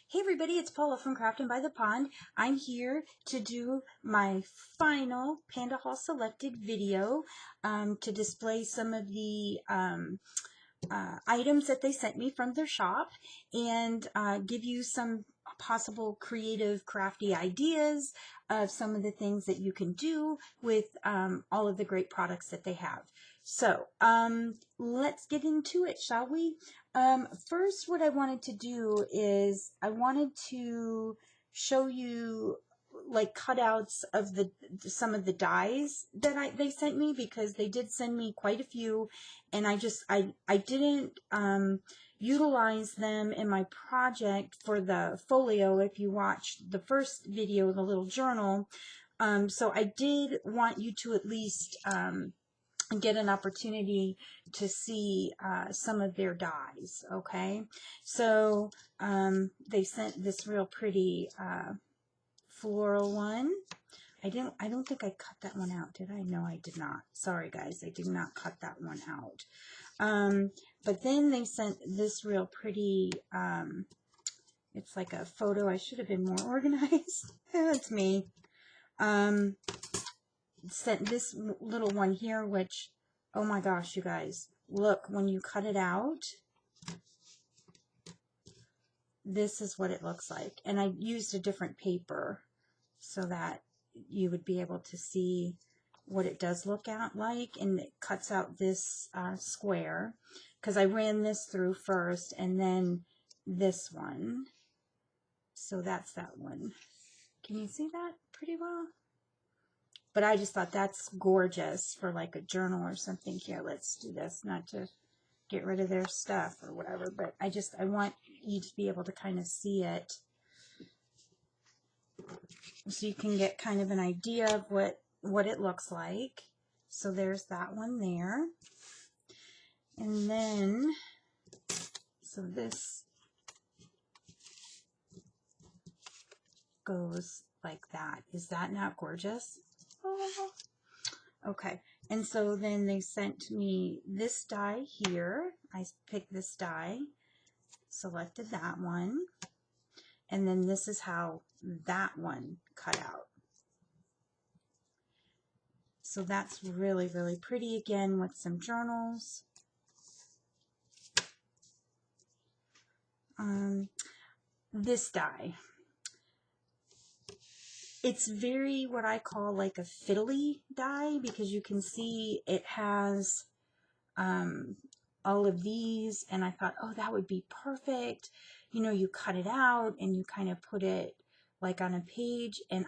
Hey everybody, it's Paula from Crafting by the Pond. I'm here to do my final PandaHall Selected video to display some of the items that they sent me from their shop and give you some possible creative crafty ideas of some of the things that you can do with all of the great products that they have. So let's get into it, shall we? First, what I wanted to do is I wanted to show you like cutouts of some of the dies that they sent me, because they did send me quite a few, and I didn't utilize them in my project for the folio. If you watched the first video, the little journal, so I did want you to at least get an opportunity to see some of their dies. Okay, so they sent this real pretty floral one. I don't think I cut that one out, did I? No, I did not. Sorry guys, I did not cut that one out. But then they sent this real pretty, it's like a photo. I should have been more organized. That's me. Sent this little one here, which, oh my gosh, you guys, look, when you cut it out, this is what it looks like. And I used a different paper so that you would be able to see what it does look out like, and it cuts out this square, because I ran this through first and then this one. So that's that one. Can you see that pretty well? But I just thought that's gorgeous for like a journal or something. Here, let's do this, not to get rid of their stuff or whatever, but I want you to be able to kind of see it, so you can get kind of an idea of what it looks like. So there's that one there. And then, so this goes like that. Is that not gorgeous? Oh. Okay, and so then they sent me this die here. I picked this die, selected that one, and then this is how that one cut out. So that's really, really pretty, again, with some journals. This die, it's very what I call like a fiddly die, because you can see it has all of these, and I thought, oh, that would be perfect. You know, you cut it out and you kind of put it like on a page, and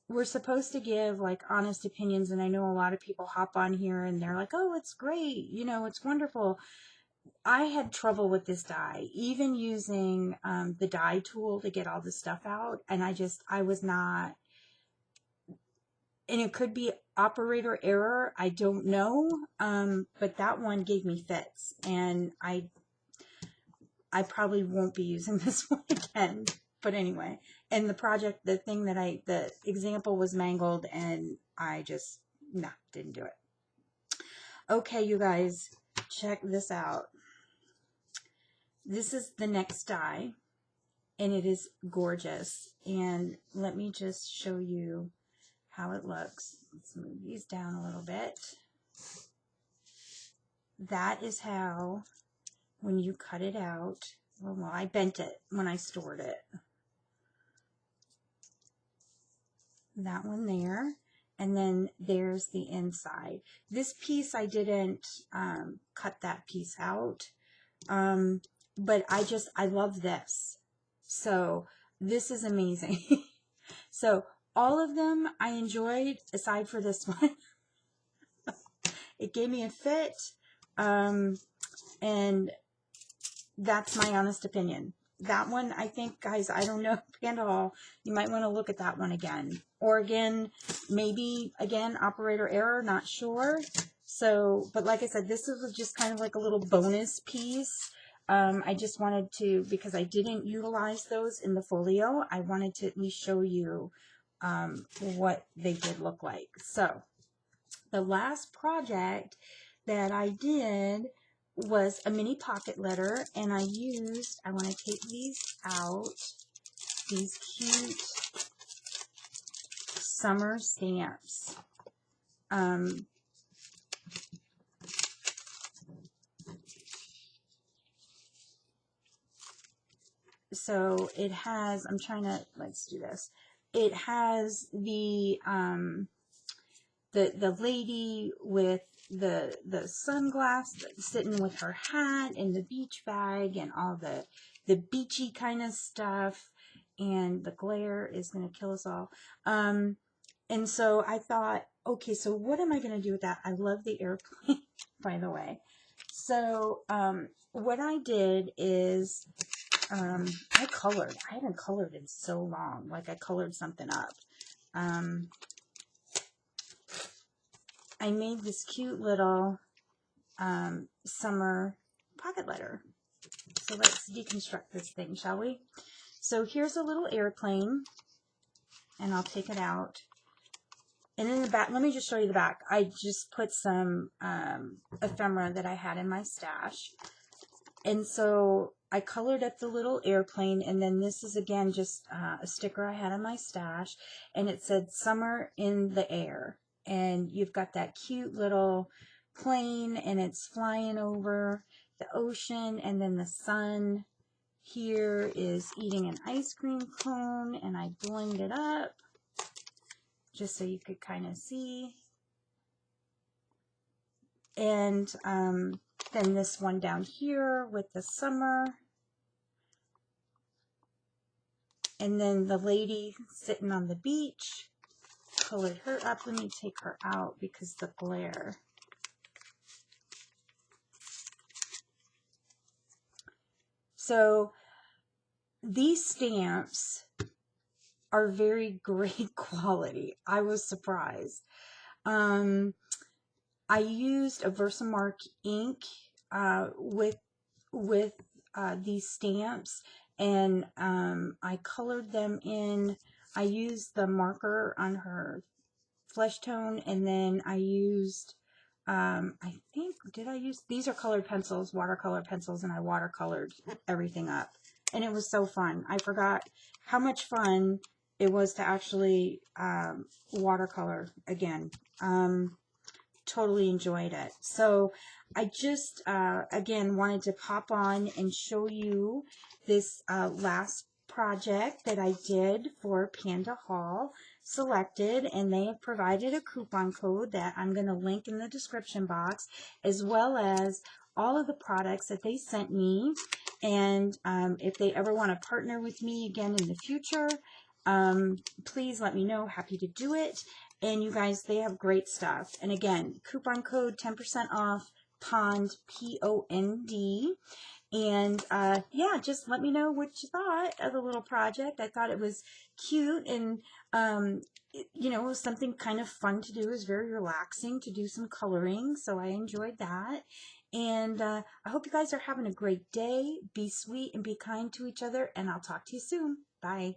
we're supposed to give like honest opinions, and I know a lot of people hop on here and they're like, oh, it's great, you know, it's wonderful. I had trouble with this die, even using the die tool to get all the stuff out, and I was not, and it could be operator error, I don't know, but that one gave me fits, and I probably won't be using this one again. But anyway, and the example was mangled, and I just, didn't do it. Okay, you guys, check this out. This is the next die, and it is gorgeous. And let me just show you how it looks. Let's move these down a little bit. That is how, when you cut it out, well, I bent it when I stored it. That one there, and then there's the inside. This piece, I didn't cut that piece out, but I love this. So this is amazing. So all of them I enjoyed, aside for this one. It gave me a fit, and that's my honest opinion. That one, I think, guys, I don't know, PandaHall, you might want to look at that one again. Or again, maybe, again, operator error, not sure. So, but like I said, this is just kind of like a little bonus piece. I just wanted to, because I didn't utilize those in the folio, I wanted to at least show you what they did look like. So, the last project that I did was a mini pocket letter, and I want to take these out, these cute summer stamps. So it has, let's do this. It has the lady with the sunglasses sitting with her hat and the beach bag and all the beachy kind of stuff, and the glare is going to kill us all. And so I thought, okay, so what am I going to do with that? I love the airplane, by the way. So what I did is I colored. I haven't colored in so long. Like, I colored something up. I made this cute little summer pocket letter. So let's deconstruct this thing, shall we? So here's a little airplane, and I'll take it out. And in the back, let me just show you the back. I just put some ephemera that I had in my stash. And so I colored up the little airplane, and then this is again just a sticker I had in my stash, and it said "Summer in the Air." And you've got that cute little plane, and it's flying over the ocean, and then the sun here is eating an ice cream cone, and I blinged it up just so you could kind of see. And then this one down here with the summer. And then the lady sitting on the beach, colored her up. Let me take her out because the glare. So these stamps are very great quality. I was surprised. I used a Versamark ink with these stamps, and I colored them in. I used the marker on her flesh tone, and then I used I think, did I use, these are colored pencils, watercolor pencils, and I watercolored everything up, and it was so fun. I forgot how much fun it was to actually watercolor again. Totally enjoyed it. So I just again wanted to pop on and show you this last project that I did for PandaHall Selected, and they have provided a coupon code that I'm going to link in the description box, as well as all of the products that they sent me. And if they ever want to partner with me again in the future, please let me know. Happy to do it. And you guys, they have great stuff. And again, coupon code 10% off, POND, P-O-N-D. And yeah, just let me know what you thought of the little project. I thought it was cute, and you know, it was something kind of fun to do. It was very relaxing to do some coloring, so I enjoyed that. And I hope you guys are having a great day. Be sweet and be kind to each other, and I'll talk to you soon. Bye.